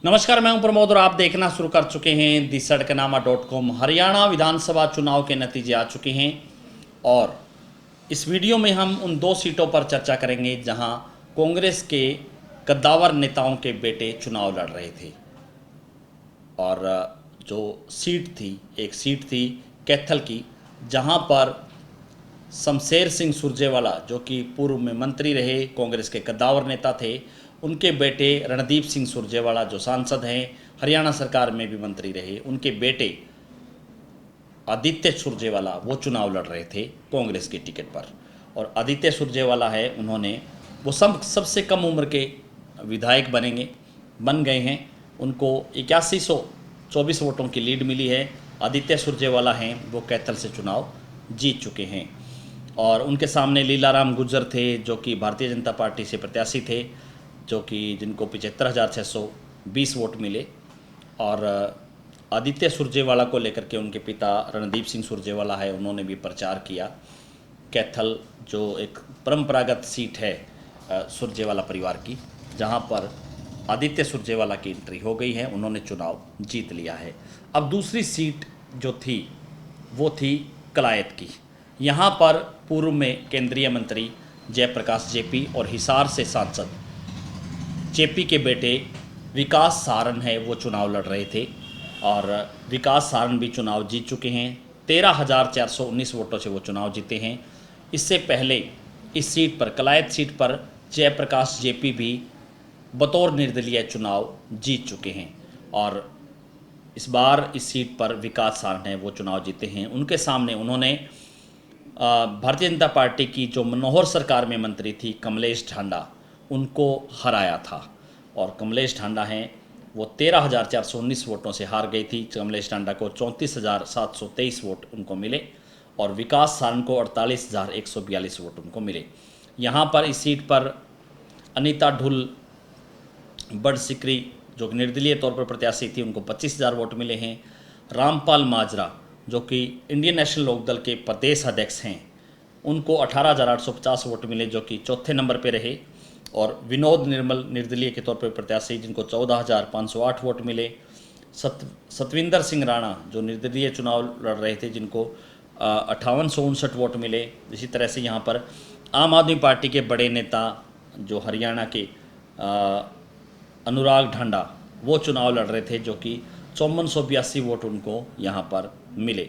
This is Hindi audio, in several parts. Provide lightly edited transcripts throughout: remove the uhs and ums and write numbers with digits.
नमस्कार, मैं हूं प्रमोद और आप देखना शुरू कर चुके हैं दी सड़कनामा.com। हरियाणा विधानसभा चुनाव के नतीजे आ चुके हैं और इस वीडियो में हम उन दो सीटों पर चर्चा करेंगे जहां कांग्रेस के कद्दावर नेताओं के बेटे चुनाव लड़ रहे थे। और जो सीट थी, एक सीट थी कैथल की, जहां पर शमशेर सिंह सुरजेवाला, जो कि पूर्व में मंत्री रहे, कांग्रेस के कद्दावर नेता थे, उनके बेटे रणदीप सिंह सुरजेवाला जो सांसद हैं, हरियाणा सरकार में भी मंत्री रहे, उनके बेटे आदित्य सुरजेवाला वो चुनाव लड़ रहे थे कांग्रेस की टिकट पर। और आदित्य सुरजेवाला है, उन्होंने वो सबसे कम उम्र के विधायक बन गए हैं। उनको 8124 वोटों की लीड मिली है। आदित्य सुरजेवाला हैं, वो कैथल से चुनाव जीत चुके हैं। और उनके सामने लीलाराम गुर्जर थे, जो कि भारतीय जनता पार्टी से प्रत्याशी थे, जो कि जिनको 75,620 वोट मिले। और आदित्य सुरजेवाला को लेकर के उनके पिता रणदीप सिंह सुरजेवाला है, उन्होंने भी प्रचार किया। कैथल जो एक परंपरागत सीट है सुरजेवाला परिवार की, जहां पर आदित्य सुरजेवाला की एंट्री हो गई है, उन्होंने चुनाव जीत लिया है। अब दूसरी सीट जो थी वो थी कलायत की। यहाँ पर पूर्व में केंद्रीय मंत्री जयप्रकाश जेपी और हिसार से सांसद जेपी के बेटे विकास सारन है, वो चुनाव लड़ रहे थे। और विकास सारन भी चुनाव जीत चुके हैं। 13,419 वोटों से वो चुनाव जीते हैं। इससे पहले इस सीट पर, कलायत सीट पर, जयप्रकाश जेपी भी बतौर निर्दलीय चुनाव जीत चुके हैं। और इस बार इस सीट पर विकास सारन है, वो चुनाव जीते हैं। उनके सामने उन्होंने भारतीय जनता पार्टी की जो मनोहर सरकार में मंत्री थी कमलेश ढांडा, उनको हराया था। और कमलेश ढांडा हैं, वो 13,419 वोटों से हार गई थी। कमलेश ढांडा को 34,723 वोट उनको मिले और विकास सारन को 48,142 वोट उनको मिले। यहाँ पर इस सीट पर अनीता ढुल बड़ सिकरी, जो निर्दलीय तौर पर प्रत्याशी थी, उनको 25,000 वोट मिले हैं। रामपाल माजरा, जो कि इंडियन नेशनल लोकदल के प्रदेश अध्यक्ष हैं, उनको 18,850 वोट मिले, जो कि चौथे नंबर पर रहे। और विनोद निर्मल निर्दलीय के तौर पर प्रत्याशी, जिनको 14,508 वोट मिले। सतविंदर सिंह राणा, जो निर्दलीय चुनाव लड़ रहे थे, जिनको 5859 वोट मिले। इसी तरह से यहाँ पर आम आदमी पार्टी के बड़े नेता जो हरियाणा के अनुराग ढांडा, वो चुनाव लड़ रहे थे, जो कि 5482 वोट उनको यहाँ पर मिले।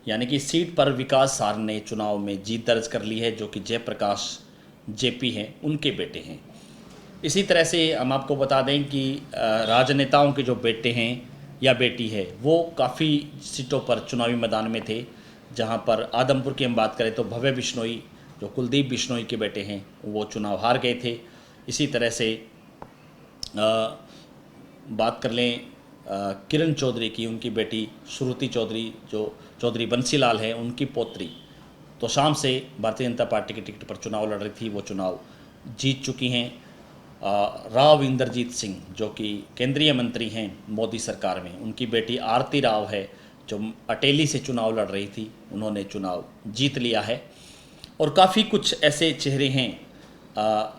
यानी कि सीट पर विकास सारन ने चुनाव में जीत दर्ज कर ली है, जो कि जयप्रकाश जेपी हैं, उनके बेटे हैं। इसी तरह से हम आपको बता दें कि राजनेताओं के जो बेटे हैं या बेटी है, वो काफ़ी सीटों पर चुनावी मैदान में थे। जहां पर आदमपुर की हम बात करें तो भव्य बिश्नोई, जो कुलदीप बिश्नोई के बेटे हैं, वो चुनाव हार गए थे। इसी तरह से बात कर लें किरण चौधरी की, उनकी बेटी श्रुति चौधरी, जो चौधरी बंसीलाल है, उनकी पोत्री तो शाम से भारतीय जनता पार्टी की टिकट पर चुनाव लड़ रही थी, वो चुनाव जीत चुकी हैं। राव इंद्रजीत सिंह, जो कि केंद्रीय मंत्री हैं मोदी सरकार में, उनकी बेटी आरती राव है, जो अटेली से चुनाव लड़ रही थी, उन्होंने चुनाव जीत लिया है। और काफ़ी कुछ ऐसे चेहरे हैं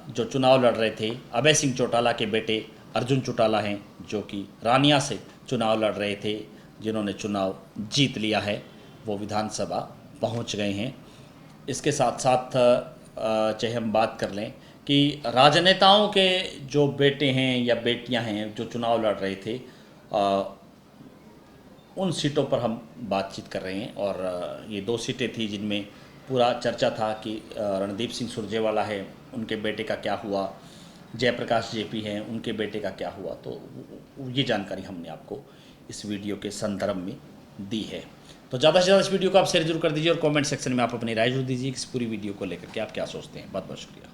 जो चुनाव लड़ रहे थे। अभय सिंह चौटाला के बेटे अर्जुन चौटाला हैं, जो कि रानिया से चुनाव लड़ रहे थे, जिन्होंने चुनाव जीत लिया है, वो विधानसभा पहुंच गए हैं। इसके साथ साथ चाहे हम बात कर लें कि राजनेताओं के जो बेटे हैं या बेटियां हैं जो चुनाव लड़ रहे थे, उन सीटों पर हम बातचीत कर रहे हैं। और ये दो सीटें थी जिनमें पूरा चर्चा था कि रणदीप सिंह सुरजेवाला है, उनके बेटे का क्या हुआ, जयप्रकाश जेपी हैं, उनके बेटे का क्या हुआ। तो ये जानकारी हमने आपको इस वीडियो के संदर्भ में दी है। तो ज़्यादा से ज़्यादा इस वीडियो को आप शेयर जरूर कर दीजिए और कमेंट सेक्शन में आप अपनी राय जरूर दीजिए कि इस पूरी वीडियो को लेकर के आप क्या सोचते हैं। बहुत बहुत शुक्रिया।